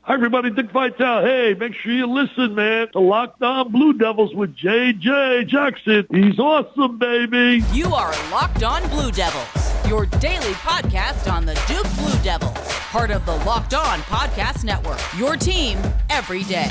Hi, everybody. Dick Vitale. Hey, make sure you listen, man, to Locked On Blue Devils with J.J. Jackson. He's awesome, baby. You are Locked On Blue Devils, your daily podcast on the Duke Blue Devils, part of the Locked On Podcast Network, your team every day.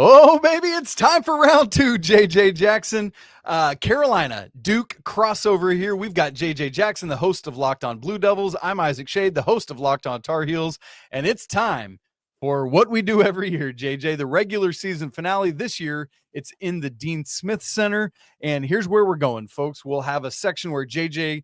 Oh, baby, it's time for round two, JJ Jackson. Carolina, Duke crossover here. We've got JJ Jackson, the host of Locked On Blue Devils. I'm Isaac Schade, the host of Locked On Tar Heels. And it's time for what we do every year, JJ, the regular season finale. This year, it's in the Dean Smith Center. And here's where we're going, folks. We'll have a section where JJ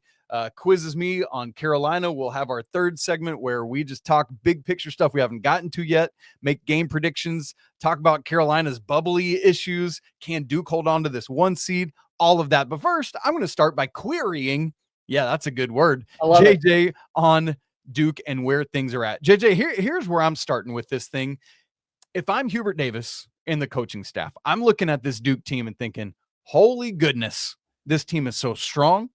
quizzes me on Carolina. We'll have our third segment where we just talk big picture stuff we haven't gotten to yet, make game predictions, talk about Carolina's bubbly issues. Can Duke hold on to this one seed? All of that. But first, I'm going to start by querying. Yeah, that's a good word. JJ on Duke and where things are at. JJ, here's where I'm starting with this thing. If I'm Hubert Davis and the coaching staff, I'm looking at this Duke team and thinking, holy goodness, this team is so strong.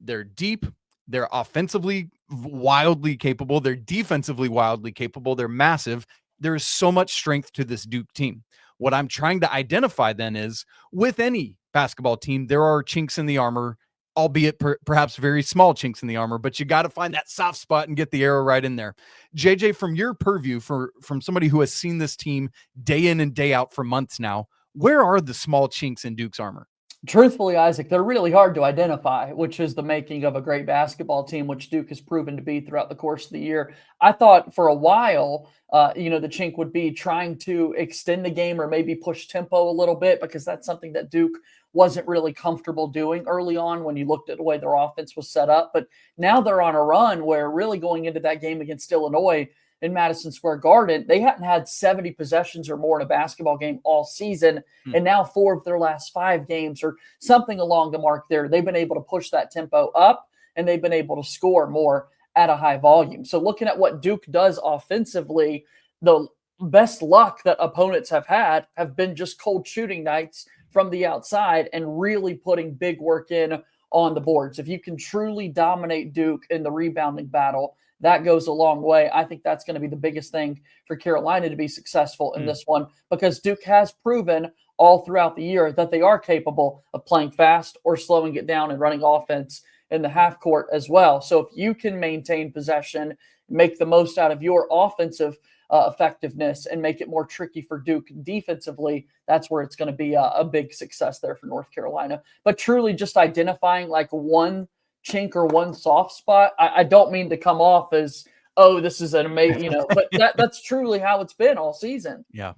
They're deep. They're offensively wildly capable. They're defensively wildly capable. They're massive. There is so much strength to this Duke team. What I'm trying to identify then is with any basketball team, there are chinks in the armor, albeit perhaps very small chinks in the armor, but you got to find that soft spot and get the arrow right in there. JJ, from your purview, from somebody who has seen this team day in and day out for months now, where are the small chinks in Duke's armor? Truthfully, Isaac, they're really hard to identify, which is the making of a great basketball team, which Duke has proven to be throughout the course of the year. I thought for a while, the chink would be trying to extend the game or maybe push tempo a little bit, because that's something that Duke wasn't really comfortable doing early on when you looked at the way their offense was set up. But now they're on a run where really going into that game against Illinois in Madison Square Garden, they hadn't had 70 possessions or more in a basketball game all season. And now 4 of their last 5 games or something along the mark there, they've been able to push that tempo up and they've been able to score more at a high volume. So looking at what Duke does offensively, the best luck that opponents have had have been just cold shooting nights from the outside and really putting big work in on the boards. If you can truly dominate Duke in the rebounding battle, that goes a long way. I think that's going to be the biggest thing for Carolina to be successful in this one, because Duke has proven all throughout the year that they are capable of playing fast or slowing it down and running offense in the half court as well. So if you can maintain possession, make the most out of your offensive effectiveness and make it more tricky for Duke defensively, that's where it's going to be a big success there for North Carolina. But truly just identifying like one chink or one soft spot, I don't mean to come off as, oh, this is an amazing, but that's truly how it's been all season. Yeah,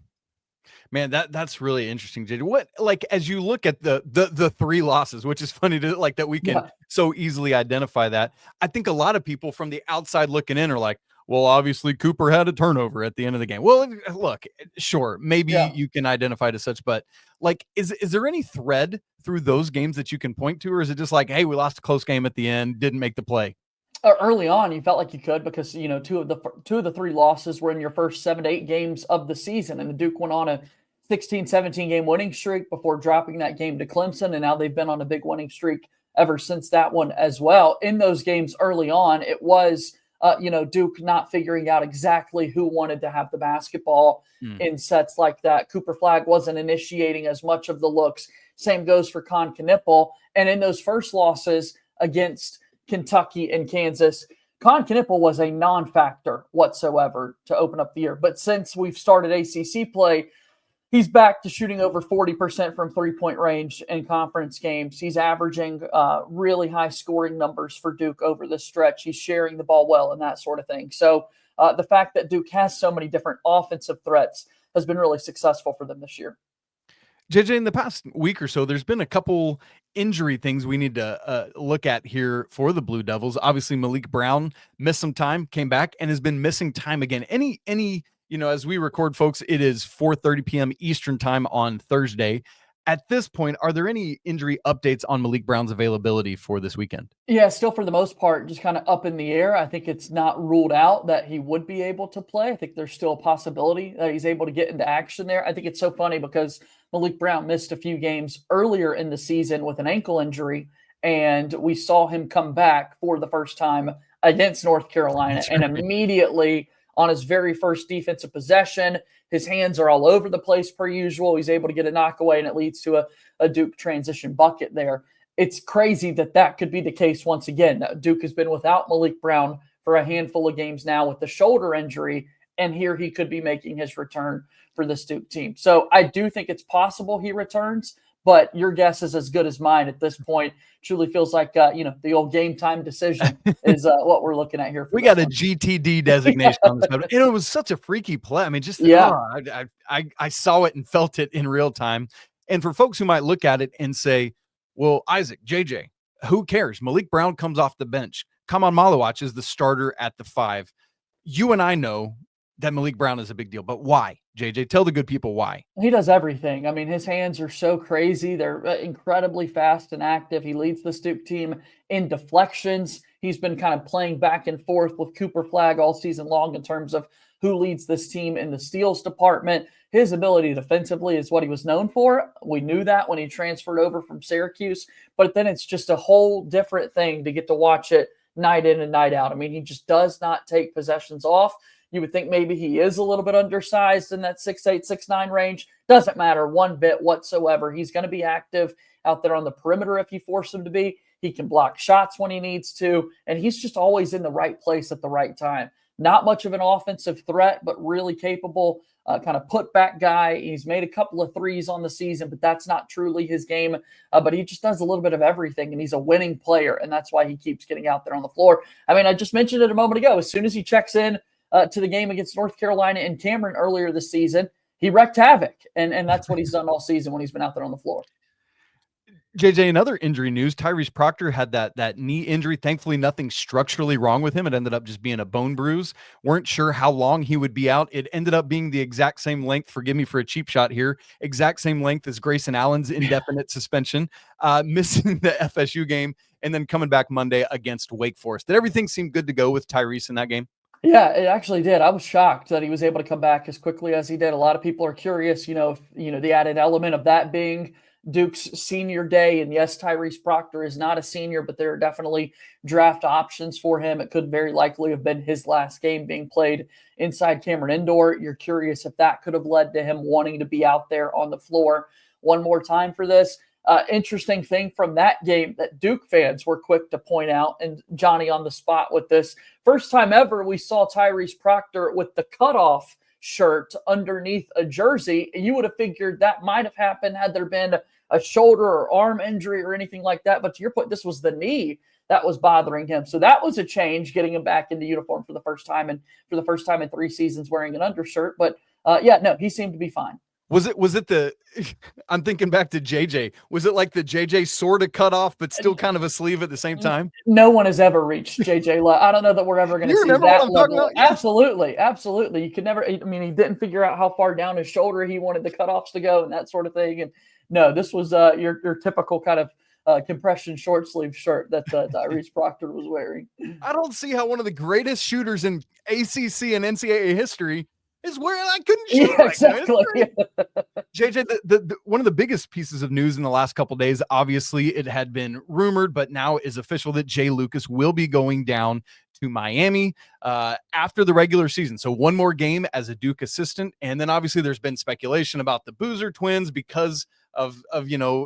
man, that's really interesting, JJ. What, like, as you look at the 3 losses, which is funny to like that we can so easily identify that. I think a lot of people from the outside looking in are like, well, obviously Cooper had a turnover at the end of the game. Well, look, sure, maybe you can identify it as such, but like, is there any thread through those games that you can point to, or is it just like, hey, we lost a close game at the end, didn't make the play? Early on, you felt like you could, because two of the 3 losses were in your first 7 to 8 games of the season, and the Duke went on a 16-17 game winning streak before dropping that game to Clemson, and now they've been on a big winning streak ever since that one as well. In those games early on, it was Duke not figuring out exactly who wanted to have the basketball in sets like that. Cooper Flagg wasn't initiating as much of the looks. Same goes for Con Knippel. And in those first losses against Kentucky and Kansas, Con Knippel was a non-factor whatsoever to open up the year. But since we've started ACC play, he's back to shooting over 40% from three-point range in conference games. He's averaging really high scoring numbers for Duke over this stretch. He's sharing the ball well and that sort of thing. So the fact that Duke has so many different offensive threats has been really successful for them this year. JJ, in the past week or so, there's been a couple injury things we need to look at here for the Blue Devils. Obviously, Malik Brown missed some time, came back, and has been missing time again. Any as we record, folks, it is 4:30 p.m. Eastern time on Thursday. At this point, are there any injury updates on Malik Brown's availability for this weekend? Yeah, still for the most part, just kind of up in the air. I think it's not ruled out that he would be able to play. I think there's still a possibility that he's able to get into action there. I think it's so funny because Malik Brown missed a few games earlier in the season with an ankle injury, and we saw him come back for the first time against North Carolina. That's and right. Immediately on his very first defensive possession, his hands are all over the place per usual. He's able to get a knockaway, and it leads to a Duke transition bucket there. It's crazy that could be the case once again. Duke has been without Malik Brown for a handful of games now with the shoulder injury, and here he could be making his return for this Duke team. So I do think it's possible he returns, but your guess is as good as mine at this point. Truly feels like, the old game time decision is what we're looking at here. We got a GTD designation on this. It was such a freaky play. I mean, I saw it and felt it in real time. And for folks who might look at it and say, well, Isaac, JJ, who cares? Malik Brown comes off the bench. Kaman Malawach is the starter at the 5. You and I know that Malik Brown is a big deal, but why? JJ, tell the good people why. He does everything. I mean, his hands are so crazy. They're incredibly fast and active. He leads the Duke team in deflections. He's been kind of playing back and forth with Cooper Flagg all season long in terms of who leads this team in the steals department. His ability defensively is what he was known for. We knew that when he transferred over from Syracuse, but then it's just a whole different thing to get to watch it night in and night out. I mean, he just does not take possessions off. You would think maybe he is a little bit undersized in that 6'8", 6'9" range. Doesn't matter one bit whatsoever. He's going to be active out there on the perimeter if you force him to be. He can block shots when he needs to, and he's just always in the right place at the right time. Not much of an offensive threat, but really capable, kind of put-back guy. He's made a couple of threes on the season, but that's not truly his game. But he just does a little bit of everything, and he's a winning player, and that's why he keeps getting out there on the floor. I mean, I just mentioned it a moment ago. As soon as he checks in to the game against North Carolina and Cameron earlier this season, he wreaked havoc, and that's what he's done all season when he's been out there on the floor. JJ, in other injury news, Tyrese Proctor had that knee injury. Thankfully, nothing structurally wrong with him. It ended up just being a bone bruise. Weren't sure how long he would be out. It ended up being the exact same length, forgive me for a cheap shot here, exact same length as Grayson Allen's indefinite suspension, missing the FSU game, and then coming back Monday against Wake Forest. Did everything seem good to go with Tyrese in that game? Yeah, it actually did. I was shocked that he was able to come back as quickly as he did. A lot of people are curious, if, the added element of that being Duke's senior day. And yes, Tyrese Proctor is not a senior, but there are definitely draft options for him. It could very likely have been his last game being played inside Cameron Indoor. You're curious if that could have led to him wanting to be out there on the floor one more time for this. Interesting thing from that game that Duke fans were quick to point out, and Johnny on the spot with this. First time ever we saw Tyrese Proctor with the cutoff shirt underneath a jersey. You would have figured that might have happened had there been a shoulder or arm injury or anything like that. But to your point, this was the knee that was bothering him. So that was a change, getting him back into uniform for the first time, and for the first time in 3 seasons wearing an undershirt. But he seemed to be fine. Was it I'm thinking back to JJ. Was it like the JJ sort of cut off, but still kind of a sleeve at the same time? No one has ever reached JJ. I don't know that we're ever going to see that level. Yeah. Absolutely. You could never, he didn't figure out how far down his shoulder he wanted the cutoffs to go and that sort of thing. And no, this was your typical kind of compression short sleeve shirt that Tyrese Proctor was wearing. I don't see how one of the greatest shooters in ACC and NCAA history is wearing I couldn't shoot. Yeah, exactly. JJ, the one of the biggest pieces of news in the last couple of days, obviously it had been rumored, but now is official that Jay Lucas will be going down to Miami after the regular season. So one more game as a Duke assistant. And then obviously there's been speculation about the Boozer twins because of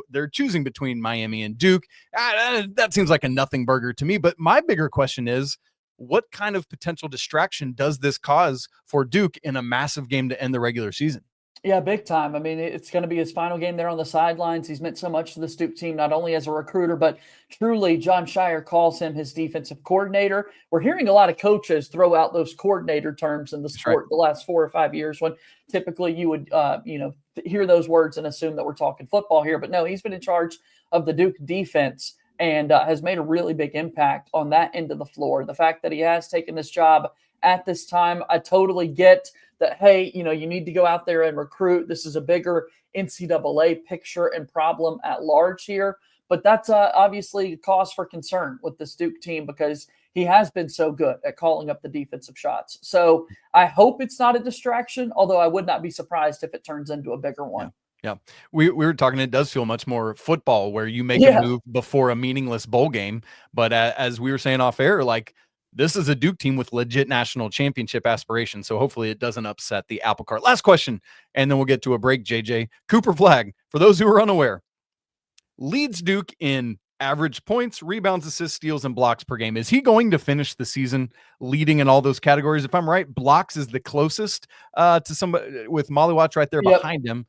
they're choosing between Miami and Duke. That seems like a nothing burger to me. But my bigger question is, what kind of potential distraction does this cause for Duke in a massive game to end the regular season? Yeah, big time. I mean, it's going to be his final game there on the sidelines. He's meant so much to this Duke team, not only as a recruiter, but truly John Shire calls him his defensive coordinator. We're hearing a lot of coaches throw out those coordinator terms in the sport the last 4 or 5 years, when typically you would, hear those words and assume that we're talking football here. But no, he's been in charge of the Duke defense and has made a really big impact on that end of the floor. The fact that he has taken this job at this time, I totally get that, hey, you need to go out there and recruit. This is a bigger NCAA picture and problem at large here. But that's obviously a cause for concern with this Duke team because he has been so good at calling up the defensive shots. So I hope it's not a distraction, although I would not be surprised if it turns into a bigger one. Yeah. We were talking, it does feel much more football where you make a move before a meaningless bowl game. But as we were saying off air, like, this is a Duke team with legit national championship aspirations. So hopefully it doesn't upset the apple cart. Last question, and then we'll get to a break, JJ. Cooper Flagg, for those who are unaware, leads Duke in average points, rebounds, assists, steals, and blocks per game. Is he going to finish the season leading in all those categories? If I'm right, blocks is the closest to somebody, with Molly Watts right there behind him.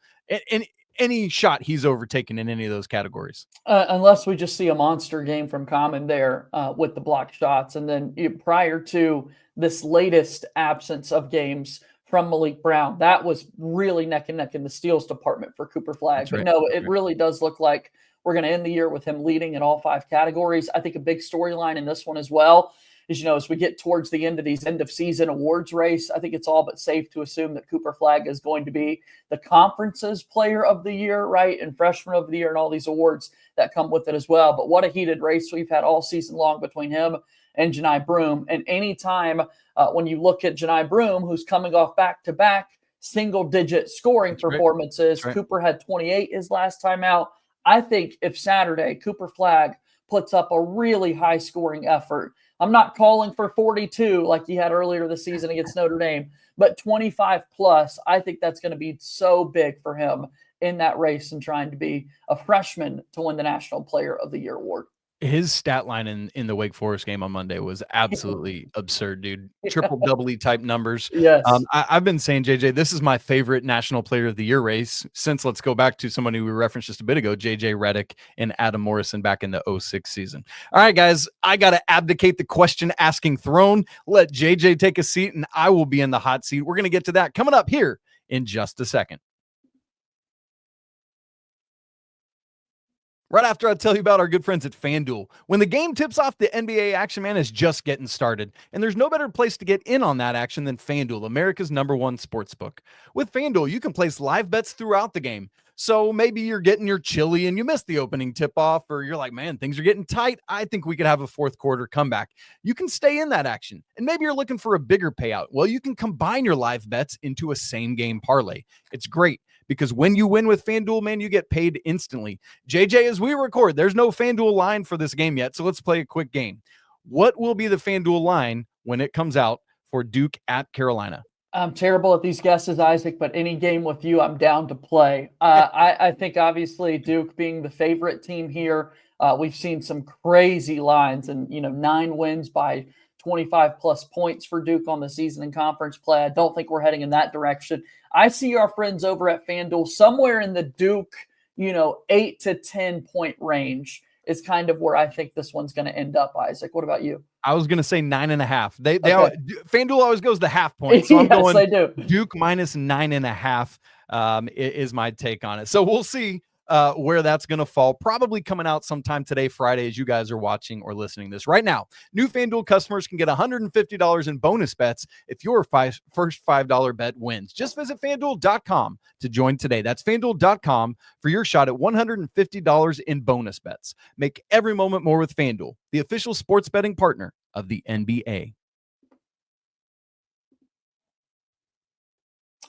And any shot he's overtaken in any of those categories. Unless we just see a monster game from Common there with the blocked shots. And then prior to this latest absence of games from Malik Brown, that was really neck and neck in the steals department for Cooper Flagg. But no, it really does look like we're going to end the year with him leading in all 5 categories. I think a big storyline in this one as well is, as we get towards the end of these end of season awards race, I think it's all but safe to assume that Cooper Flagg is going to be the conference's player of the year, right? And freshman of the year and all these awards that come with it as well. But what a heated race we've had all season long between him and Johni Broome. And anytime when you look at Johni Broome, who's coming off back-to-back single-digit scoring performances, Cooper had 28 his last time out. I think if Saturday Cooper Flagg puts up a really high-scoring effort, I'm not calling for 42 like he had earlier this season against Notre Dame, but 25 plus, I think that's going to be so big for him in that race and trying to be a freshman to win the National Player of the Year award. His stat line in the Wake Forest game on Monday was absolutely absurd, dude. Triple doubly type numbers. Yes. I've been saying, JJ, this is my favorite National Player of the Year race since, let's go back to somebody we referenced just a bit ago, JJ Redick and Adam Morrison back in the 06 season. All right, guys, I got to abdicate the question asking throne. Let JJ take a seat and I will be in the hot seat. We're going to get to that coming up here in just a second. Right after I tell you about our good friends at FanDuel. When the game tips off, the NBA action, man, is just getting started. And there's no better place to get in on that action than FanDuel, America's #1 sportsbook. With FanDuel, you can place live bets throughout the game. So maybe you're getting your chili and you missed the opening tip-off, or you're like, man, things are getting tight. I think we could have a fourth quarter comeback. You can stay in that action. And maybe you're looking for a bigger payout. Well, you can combine your live bets into a same-game parlay. It's great, because when you win with FanDuel, man, you get paid instantly. JJ, as we record, there's no FanDuel line for this game yet, so let's play a quick game. What will be the FanDuel line when it comes out for Duke at Carolina? I'm terrible at these guesses, Isaac, but any game with you, I'm down to play. I think, obviously, Duke being the favorite team here, we've seen some crazy lines and, 9 wins by 25-plus points for Duke on the season in conference play. I don't think we're heading in that direction. I see our friends over at FanDuel somewhere in the Duke, 8 to 10 point range is kind of where I think this one's going to end up, Isaac. What about you? I was going to say 9.5. They FanDuel always goes the half point. So I'm yes, going they do. Duke minus 9.5 is my take on it. So we'll see where that's going to fall. Probably coming out sometime today, Friday, as you guys are watching or listening to this right now. New FanDuel customers can get $150 in bonus bets if your first $5 bet wins. Just visit FanDuel.com to join today. That's FanDuel.com for your shot at $150 in bonus bets. Make every moment more with FanDuel, the official sports betting partner of the NBA.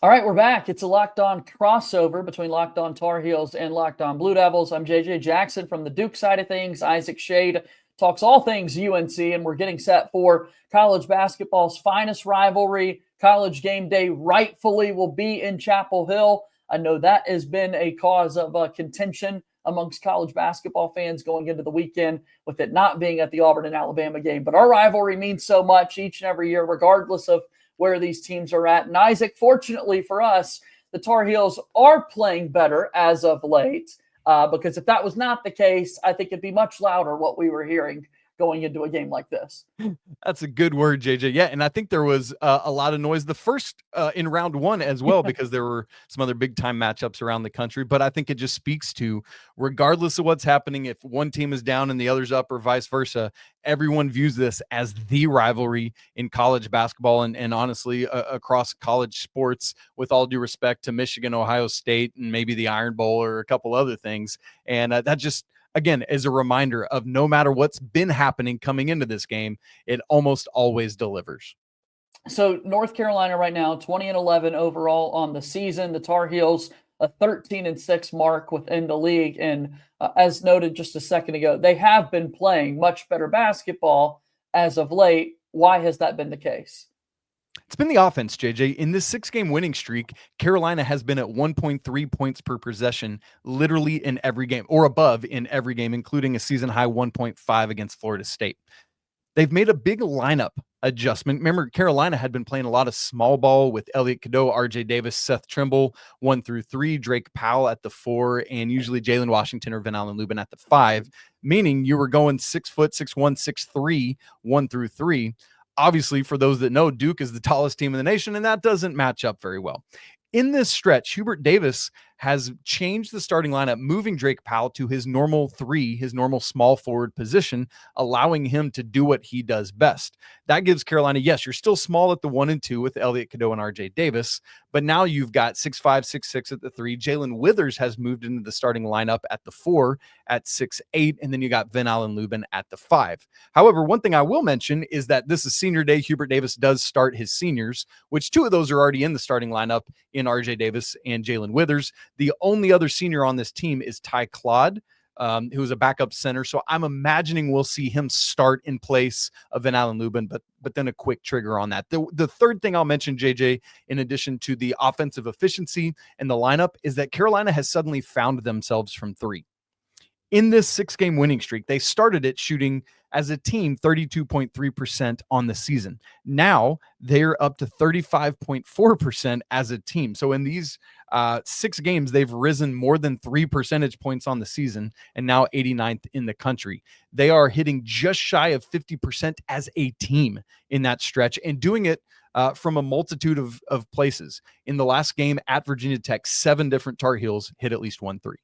All right, we're back. It's a Locked On crossover between Locked On Tar Heels and Locked On Blue Devils. I'm JJ Jackson from the Duke side of things. Isaac Schade talks all things UNC, and we're getting set for college basketball's finest rivalry. College game day rightfully will be in Chapel Hill. I know that has been a cause of contention amongst college basketball fans going into the weekend with it not being at the Auburn and Alabama game. But our rivalry means so much each and every year, regardless of where these teams are at. And Isaac, fortunately for us, the Tar Heels are playing better as of late, because if that was not the case, I think it'd be much louder what we were hearing going into a game like this. That's a good word, JJ. Yeah, and I think there was a lot of noise the first in round one as well, because there were some other big time matchups around the country. But I think it just speaks to, regardless of what's happening, if one team is down and the other's up or vice versa, everyone views this as the rivalry in college basketball and honestly across college sports, with all due respect to Michigan, Ohio State, and maybe the Iron Bowl or a couple other things. And that just, again, is a reminder of no matter what's been happening coming into this game, it almost always delivers. So North Carolina right now, 20-11 overall on the season. The Tar Heels, a 13-6 mark within the league. And as noted just a second ago, they have been playing much better basketball as of late. Why has that been the case? It's been the offense, JJ. In this 6-game winning streak, Carolina has been at 1.3 points per possession, literally in every game, or above in every game, including a season high 1.5 against Florida State. They've made a big lineup adjustment. Remember, Carolina had been playing a lot of small ball with Elliot Cadeau, RJ Davis, Seth Trimble, 1 through 3, Drake Powell at the 4, and usually Jalen Washington or Van Allen Lubin at the 5, meaning you were going 6 foot, 6'1", 6'3", 1 through 3. Obviously, for those that know, Duke is the tallest team in the nation, and that doesn't match up very well. In this stretch, Hubert Davis has changed the starting lineup, moving Drake Powell to his normal 3, his normal small forward position, allowing him to do what he does best. That gives Carolina, yes, you're still small at the 1 and 2 with Elliot Cadeau and RJ Davis, but now you've got 6'5", 6'6" at the 3. Jalen Withers has moved into the starting lineup at the 4 at 6'8", and then you got Van Allen Lubin at the 5. However, one thing I will mention is that this is senior day. Hubert Davis does start his seniors, which 2 of those are already in the starting lineup in RJ Davis and Jalen Withers. The only other senior on this team is Ty Claude, who is a backup center. So I'm imagining we'll see him start in place of Van Allen Lubin, but then a quick trigger on that. The third thing I'll mention, JJ, in addition to the offensive efficiency and the lineup, is that Carolina has suddenly found themselves from 3. In this 6-game winning streak, they started it shooting as a team 32.3% on the season. Now they're up to 35.4% as a team. So in these 6 games, they've risen more than 3 percentage points on the season and now 89th in the country. They are hitting just shy of 50% as a team in that stretch and doing it from a multitude of places. In the last game at Virginia Tech, 7 different Tar Heels hit at least 1 3.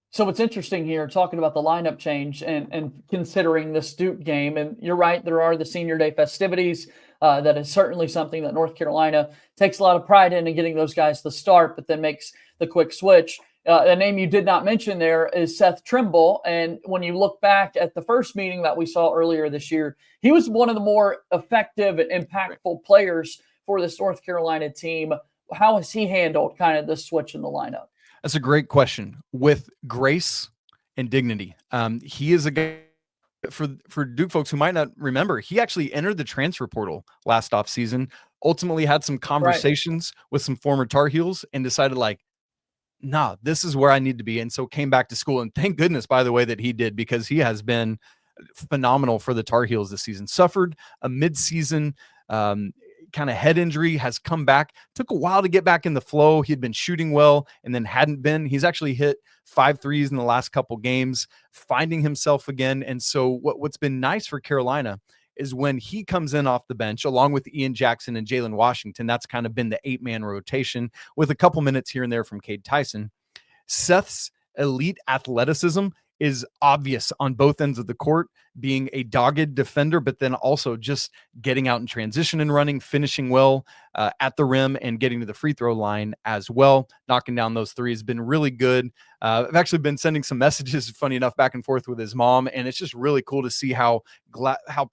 So what's interesting here, talking about the lineup change and considering this Duke game, and you're right, there are the senior day festivities. That is certainly something that North Carolina takes a lot of pride in getting those guys to start, but then makes the quick switch. A name you did not mention there is Seth Trimble. And when you look back at the first meeting that we saw earlier this year, he was one of the more effective and impactful players for this North Carolina team. How has he handled kind of the switch in the lineup? That's a great question. With grace and dignity. He is a guy, for Duke folks who might not remember, he actually entered the transfer portal last offseason, ultimately had some conversations with some former Tar Heels and decided nah, this is where I need to be. And so came back to school. And thank goodness, by the way, that he did, because he has been phenomenal for the Tar Heels this season. Suffered a midseason kind of head injury, has come back, took a while to get back in the flow. He had been shooting well and then hadn't been. He's actually hit 5 threes in the last couple games, finding himself again. And so what's been nice for Carolina is when he comes in off the bench, along with Ian Jackson and Jalen Washington, that's kind of been the 8-man rotation with a couple minutes here and there from Cade Tyson. Seth's elite athleticism is obvious on both ends of the court, being a dogged defender, but then also just getting out in transition and running, finishing well at the rim and getting to the free throw line as well. Knocking down those threes has been really good. I've actually been sending some messages, funny enough, back and forth with his mom, and it's just really cool to see how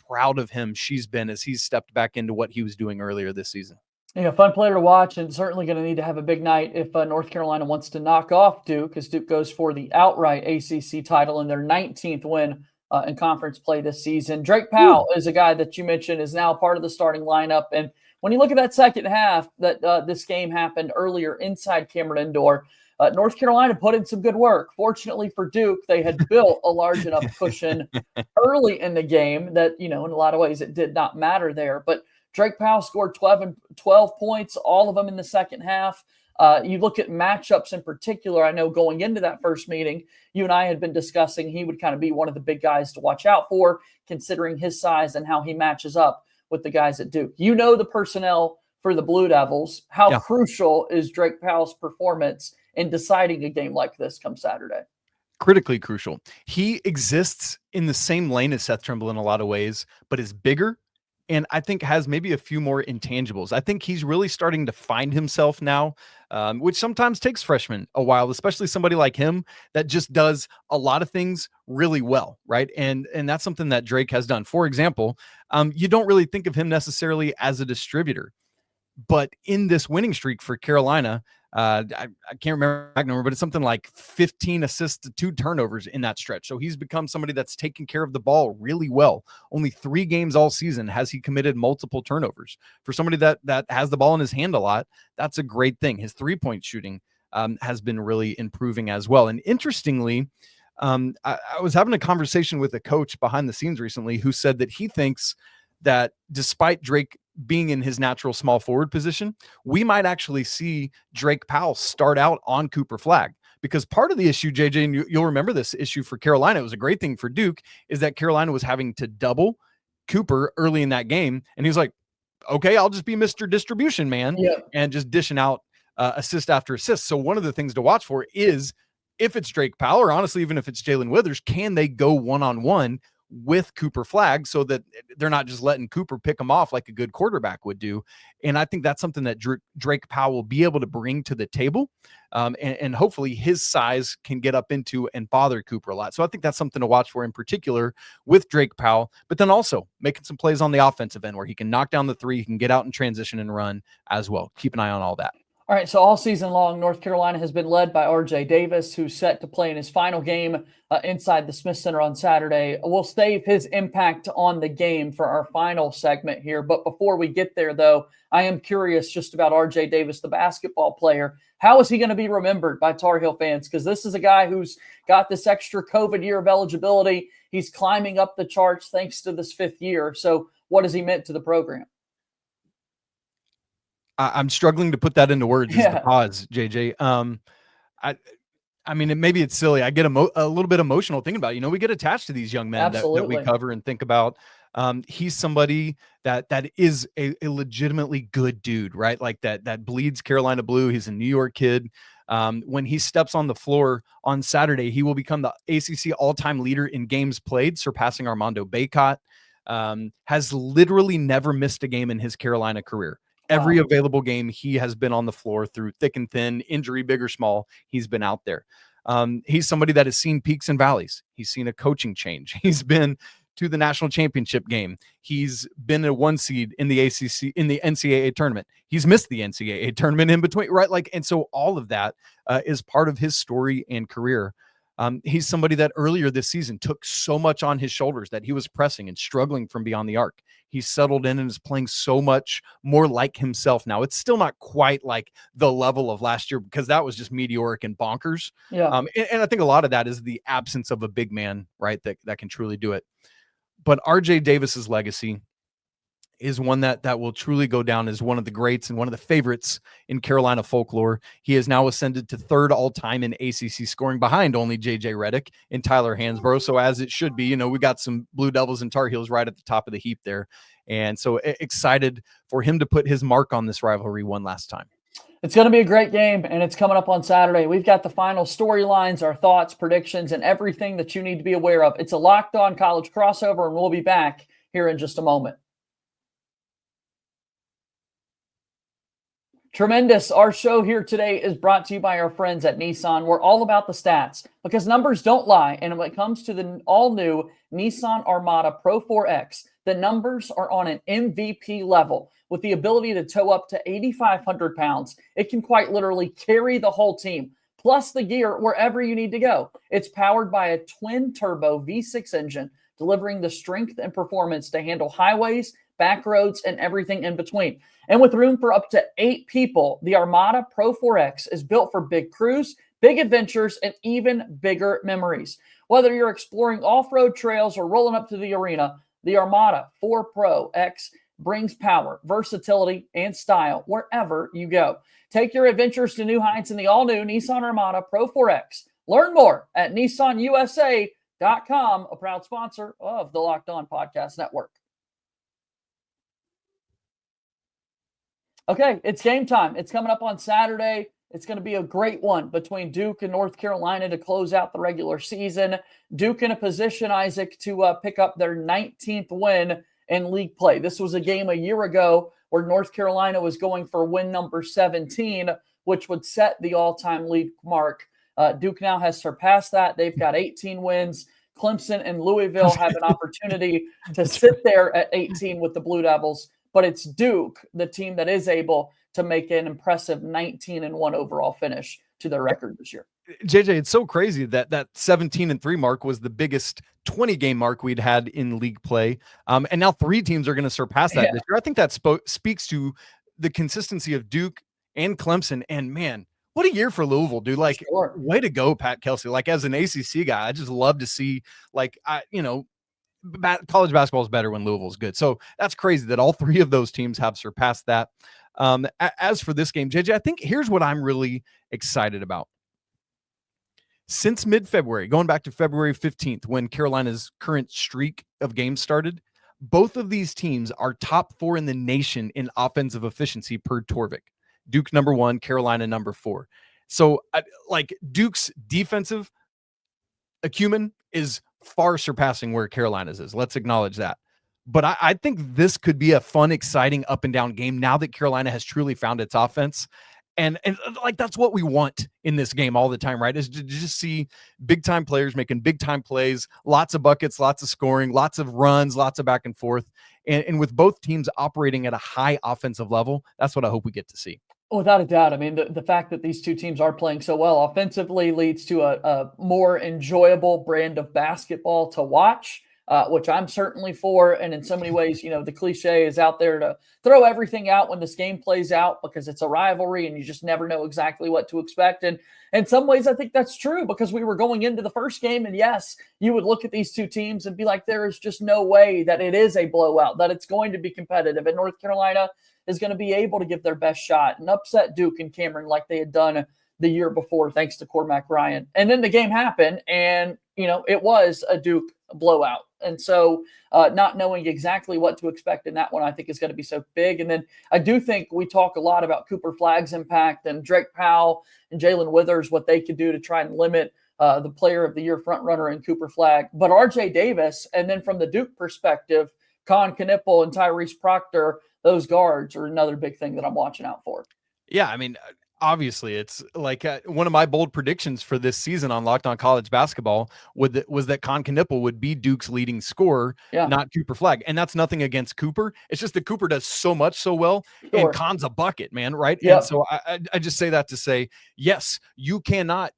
proud of him she's been as he's stepped back into what he was doing earlier this season. Yeah, fun player to watch, and certainly going to need to have a big night if North Carolina wants to knock off Duke, because Duke goes for the outright ACC title in their 19th win in conference play this season. Drake Powell is a guy that you mentioned is now part of the starting lineup, and when you look at that second half that this game happened earlier inside Cameron Indoor, North Carolina put in some good work. Fortunately for Duke, they had built a large enough cushion early in the game that, in a lot of ways it did not matter there, but Drake Powell scored 12 points, all of them in the second half. You look at matchups in particular. I know going into that first meeting, you and I had been discussing he would kind of be one of the big guys to watch out for, considering his size and how he matches up with the guys at Duke. You know the personnel for the Blue Devils. How crucial is Drake Powell's performance in deciding a game like this come Saturday? Critically crucial. He exists in the same lane as Seth Trimble in a lot of ways, but is bigger and I think has maybe a few more intangibles. I think he's really starting to find himself now, which sometimes takes freshmen a while, especially somebody like him that just does a lot of things really well, right? And that's something that Drake has done. For example, you don't really think of him necessarily as a distributor, but in this winning streak for Carolina, I can't remember the exact number, but it's something like 15 assists to 2 turnovers in that stretch. So he's become somebody that's taking care of the ball really well. Only 3 games all season has he committed multiple turnovers. For somebody that has the ball in his hand a lot, that's a great thing. His 3-point shooting has been really improving as well. And interestingly, I was having a conversation with a coach behind the scenes recently who said that he thinks that despite Drake being in his natural small forward position, we might actually see Drake Powell start out on Cooper Flagg, because part of the issue, JJ, and you'll remember this issue for Carolina, it was a great thing for Duke, is that Carolina was having to double Cooper early in that game. And he's like, okay, I'll just be Mr. Distribution Man and just dishing out assist after assist. So one of the things to watch for is if it's Drake Powell, or honestly, even if it's Jalen Withers, can they go one-on-one with Cooper Flagg so that they're not just letting Cooper pick them off like a good quarterback would do. And I think that's something that Drake Powell will be able to bring to the table. And hopefully his size can get up into and bother Cooper a lot. So I think that's something to watch for in particular with Drake Powell, but then also making some plays on the offensive end where he can knock down the 3, he can get out and transition and run as well. Keep an eye on all that. All right, so all season long, North Carolina has been led by RJ Davis, who's set to play in his final game inside the Smith Center on Saturday. We'll save his impact on the game for our final segment here. But before we get there, though, I am curious just about RJ Davis, the basketball player. How is he going to be remembered by Tar Heel fans? Because this is a guy who's got this extra COVID year of eligibility. He's climbing up the charts thanks to this 5th year. So what has he meant to the program? I'm struggling to put that into words. Is the pause, JJ. I mean, maybe it's silly. I get a little bit emotional thinking about it. We get attached to these young men that we cover and think about. He's somebody that is a legitimately good dude, right? Like that bleeds Carolina blue. He's a New York kid. When he steps on the floor on Saturday, he will become the ACC all-time leader in games played, surpassing Armando Bacot. Has literally never missed a game in his Carolina career. Every available game, he has been on the floor through thick and thin, injury, big or small. He's been out there. He's somebody that has seen peaks and valleys. He's seen a coaching change. He's been to the national championship game. He's been a 1 seed in the ACC, in the NCAA tournament. He's missed the NCAA tournament in between, right? And so all of that is part of his story and career. He's somebody that earlier this season took so much on his shoulders that he was pressing and struggling from beyond the arc. He's settled in and is playing so much more like himself now. It's still not quite like the level of last year because that was just meteoric and bonkers. And I think a lot of that is the absence of a big man, right, that can truly do it. But RJ Davis's legacy is one that will truly go down as one of the greats and one of the favorites in Carolina folklore. He has now ascended to 3rd all-time in ACC scoring behind only J.J. Redick and Tyler Hansbrough. So as it should be, we got some Blue Devils and Tar Heels right at the top of the heap there. And so excited for him to put his mark on this rivalry one last time. It's going to be a great game, and it's coming up on Saturday. We've got the final storylines, our thoughts, predictions, and everything that you need to be aware of. It's a Locked On College crossover, and we'll be back here in just a moment. Tremendous. Our show here today is brought to you by our friends at Nissan. We're all about the stats because numbers don't lie. And when it comes to the all-new Nissan Armada Pro 4X, the numbers are on an MVP level with the ability to tow up to 8,500 pounds. It can quite literally carry the whole team, plus the gear wherever you need to go. It's powered by a twin-turbo V6 engine, delivering the strength and performance to handle highways, back roads, and everything in between. And with room for up to 8 people, the Armada Pro 4X is built for big crews, big adventures, and even bigger memories. Whether you're exploring off-road trails or rolling up to the arena, the Armada 4 Pro X brings power, versatility, and style wherever you go. Take your adventures to new heights in the all-new Nissan Armada Pro 4X. Learn more at nissanusa.com, a proud sponsor of the Locked On Podcast Network. Okay, it's game time. It's coming up on Saturday. It's going to be a great one between Duke and North Carolina to close out the regular season. Duke in a position, Isaac, to pick up their 19th win in league play. This was a game a year ago where North Carolina was going for win number 17, which would set the all-time league mark. Duke now has surpassed that. They've got 18 wins. Clemson and Louisville have an opportunity to sit there at 18 with the Blue Devils, but it's Duke, the team that is able to make an impressive 19-1 overall finish to their record this year. JJ, it's so crazy that 17-3 mark was the biggest 20-game mark we'd had in league play. And now 3 teams are going to surpass that this year. I think that speaks to the consistency of Duke and Clemson. And man, what a year for Louisville, dude. Like, way to go, Pat Kelsey. Like, as an ACC guy, I just love to see, like, college basketball is better when Louisville's good. So that's crazy that all 3 of those teams have surpassed that. As for this game, JJ, I think here's what I'm really excited about. Since mid-February, going back to February 15th, when Carolina's current streak of games started, both of these teams are top 4 in the nation in offensive efficiency per Torvik. Duke number 1, Carolina number 4. So, Duke's defensive acumen is far surpassing where Carolina's is. Let's acknowledge that. But I think this could be a fun, exciting up and down game now that Carolina has truly found its offense. And that's what we want in this game all the time, right? Is to just see big time players making big time plays, lots of buckets, lots of scoring, lots of runs, lots of back and forth. And with both teams operating at a high offensive level, that's what I hope we get to see. Without a doubt. I mean, the fact that these 2 teams are playing so well offensively leads to a more enjoyable brand of basketball to watch, which I'm certainly for. And in so many ways, the cliche is out there to throw everything out when this game plays out because it's a rivalry and you just never know exactly what to expect. And in some ways, I think that's true because we were going into the first game and yes, you would look at these 2 teams and be like, there is just no way that it is a blowout, that it's going to be competitive. And North Carolina is going to be able to give their best shot and upset Duke and Cameron like they had done the year before, thanks to Cormac Ryan. And then the game happened and, it was a Duke blowout. And so not knowing exactly what to expect in that one, I think is going to be so big. And then I do think we talk a lot about Cooper Flagg's impact and Drake Powell and Jalen Withers, what they could do to try and limit the player of the year frontrunner in Cooper Flagg. But RJ Davis, and then from the Duke perspective, Con Knippel and Tyrese Proctor, those guards are another big thing that I'm watching out for. Yeah, I mean, obviously, it's like one of my bold predictions for this season on Locked On College Basketball was that Con Knippel would be Duke's leading scorer, not Cooper Flagg. And that's nothing against Cooper. It's just that Cooper does so much so well, and Con's a bucket, man, right? Yep. And so I just say that to say, yes, you cannot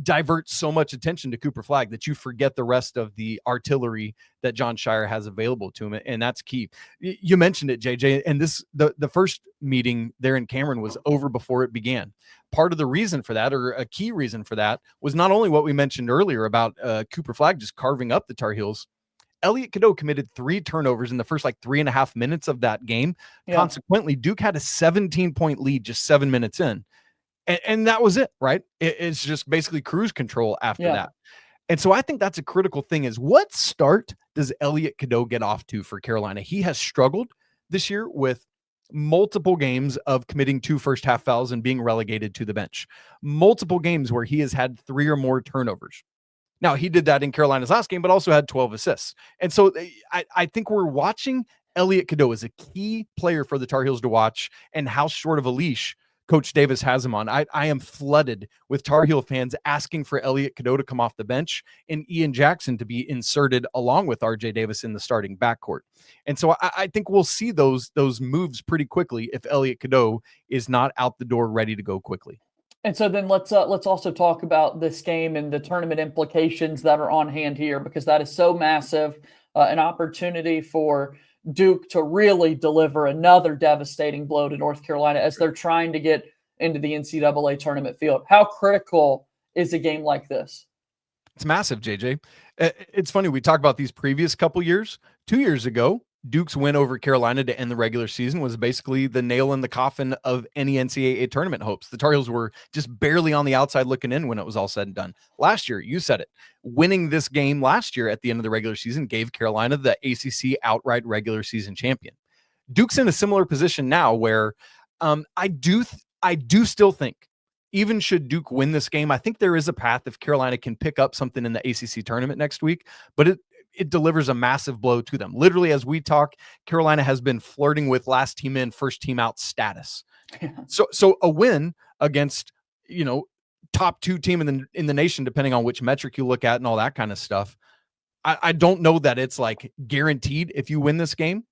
divert so much attention to Cooper Flagg that you forget the rest of the artillery that John Shire has available to him. And that's key. You mentioned it, JJ, and the first meeting there in Cameron was over before it began. Part of the reason for that, or a key reason for that, was not only what we mentioned earlier about Cooper Flagg just carving up the Tar Heels. Elliot Cadeau committed 3 turnovers in the first 3.5 minutes of that game. Yeah. Consequently, Duke had a 17-point lead just 7 minutes in. And that was it, right? It's just basically cruise control after that. And so I think that's a critical thing is what start does Elliot Cadeau get off to for Carolina? He has struggled this year with multiple games of committing 2 first half fouls and being relegated to the bench. Multiple games where he has had 3 or more turnovers. Now, he did that in Carolina's last game, but also had 12 assists. And so I think we're watching Elliot Cadeau as a key player for the Tar Heels to watch and how short of a leash Coach Davis has him on. I am flooded with Tar Heel fans asking for Elliot Cadeau to come off the bench and Ian Jackson to be inserted along with RJ Davis in the starting backcourt. And so I think we'll see those moves pretty quickly if Elliot Cadeau is not out the door ready to go quickly. And so then let's also talk about this game and the tournament implications that are on hand here, because that is so massive, an opportunity for Duke to really deliver another devastating blow to North Carolina as they're trying to get into the NCAA tournament field. How critical is a game like this? It's massive, JJ. It's funny. We talk about these previous couple years. 2 years ago, Duke's win over Carolina to end the regular season was basically the nail in the coffin of any NCAA tournament hopes. The Tar Heels were just barely on the outside looking in when it was all said and done. Last year, you said it, winning this game last year at the end of the regular season gave Carolina the ACC outright regular season champion. Duke's in a similar position now where I do still think, even should Duke win this game, I think there is a path if Carolina can pick up something in the ACC tournament next week, but it delivers a massive blow to them. Literally, as we talk, Carolina has been flirting with last team in, first team out status. Yeah. So a win against, top 2 team in the nation, depending on which metric you look at and all that kind of stuff. I don't know that it's like guaranteed if you win this game,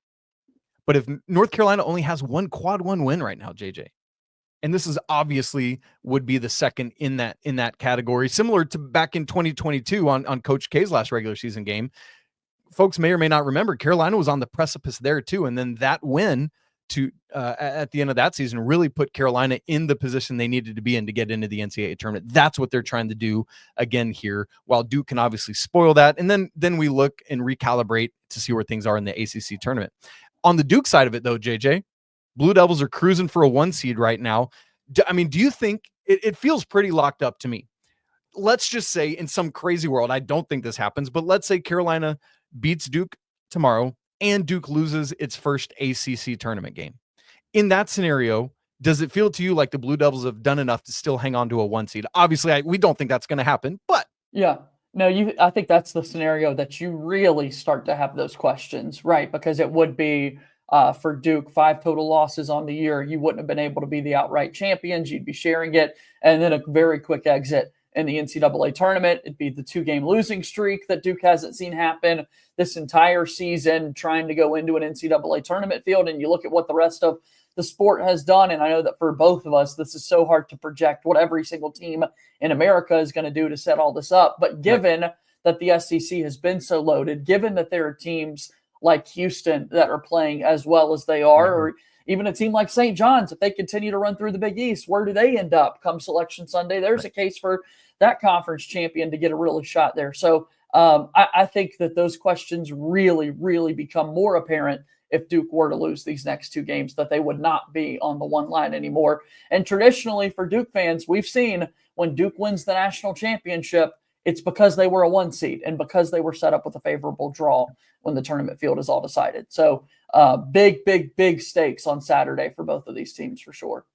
but if North Carolina only has one quad 1 win right now, JJ, and this is obviously would be the second in that category, similar to back in 2022 on Coach K's last regular season game. Folks may or may not remember, Carolina was on the precipice there too. And then that win at the end of that season really put Carolina in the position they needed to be in to get into the NCAA tournament. That's what they're trying to do again here, while Duke can obviously spoil that. And then we look and recalibrate to see where things are in the ACC tournament. On the Duke side of it though, JJ, Blue Devils are cruising for a 1 seed right now. Do you think it feels pretty locked up to me? Let's just say in some crazy world, I don't think this happens, but let's say Carolina beats Duke tomorrow and Duke loses its first ACC tournament game. In that scenario, does it feel to you like the Blue Devils have done enough to still hang on to a 1 seed? Obviously, we don't think that's going to happen, but yeah. No, I think that's the scenario that you really start to have those questions, right? Because it would be for Duke, 5 total losses on the year. You wouldn't have been able to be the outright champions. You'd be sharing it. And then a very quick exit in the NCAA tournament. It'd be the 2-game losing streak that Duke hasn't seen happen this entire season, trying to go into an NCAA tournament field. And you look at what the rest of the sport has done. And I know that for both of us, this is so hard to project what every single team in America is going to do to set all this up. But given that the SEC has been so loaded, given that there are teams like Houston that are playing as well as they are, or even a team like St. John's, if they continue to run through the Big East, where do they end up come Selection Sunday? There's a case for that conference champion to get a really shot there. So I think that those questions really, really become more apparent if Duke were to lose these next 2 games, that they would not be on the 1 line anymore. And traditionally for Duke fans, we've seen when Duke wins the national championship, it's because they were a 1 seed and because they were set up with a favorable draw when the tournament field is all decided. So big stakes on Saturday for both of these teams for sure.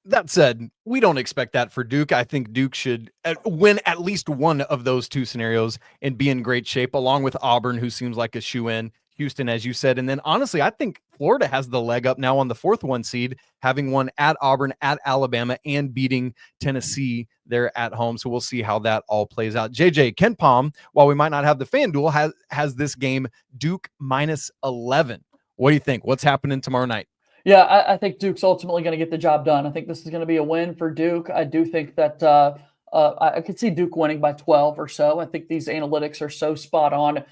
That said, we don't expect that for Duke. I think Duke should win at least one of those 2 scenarios and be in great shape, along with Auburn, who seems like a shoe-in, Houston, as you said. And then honestly, I think Florida has the leg up now on the 4th 1 seed, having won at Auburn, at Alabama, and beating Tennessee there at home. So we'll see how that all plays out. JJ, Ken Palm, while we might not have the FanDuel, has this game Duke -11. What do you think? What's happening tomorrow night? Yeah, I think Duke's ultimately going to get the job done. I think this is going to be a win for Duke. I do think that I could see Duke winning by 12 or so. I think these analytics are so spot on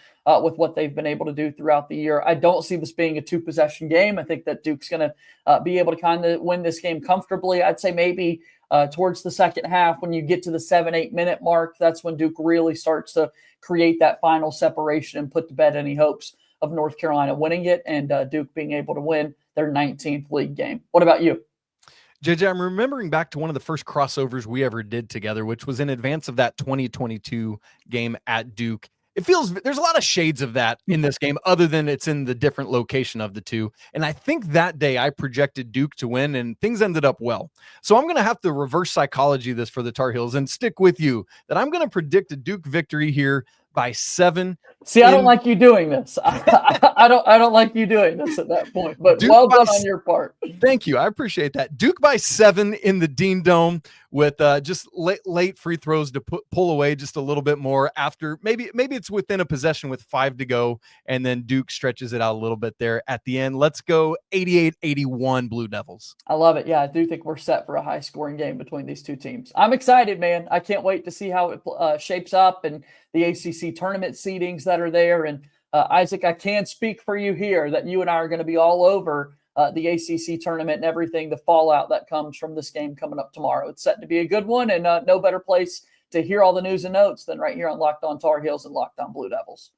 with what they've been able to do throughout the year. I don't see this being a 2-possession game. I think that Duke's going to be able to kind of win this game comfortably. I'd say maybe towards the second half, when you get to the 7-8 minute mark, that's when Duke really starts to create that final separation and put to bed any hopes of North Carolina winning it and Duke being able to win their 19th league game. What about you? JJ, I'm remembering back to one of the first crossovers we ever did together, which was in advance of that 2022 game at Duke. It feels there's a lot of shades of that in this game, other than it's in the different location of the 2. And I think that day I projected Duke to win and things ended up well. So I'm going to have to reverse psychology this for the Tar Heels and stick with you that I'm going to predict a Duke victory here by 7. See, I don't like you doing this. I don't like you doing this at that point, but Duke well done on your part. Thank you. I appreciate that. Duke by 7 in the Dean Dome with just late free throws to pull away just a little bit more after maybe it's within a possession with 5 to go. And then Duke stretches it out a little bit there at the end. Let's go 88-81 Blue Devils. I love it. Yeah, I do think we're set for a high scoring game between these 2 teams. I'm excited, man. I can't wait to see how it shapes up and the ACC tournament seedings that are there. And Isaac, I can speak for you here that you and I are going to be all over the ACC tournament and everything, the fallout that comes from this game coming up tomorrow. It's set to be a good one, and no better place to hear all the news and notes than right here on Locked On Tar Heels and Locked On Blue Devils.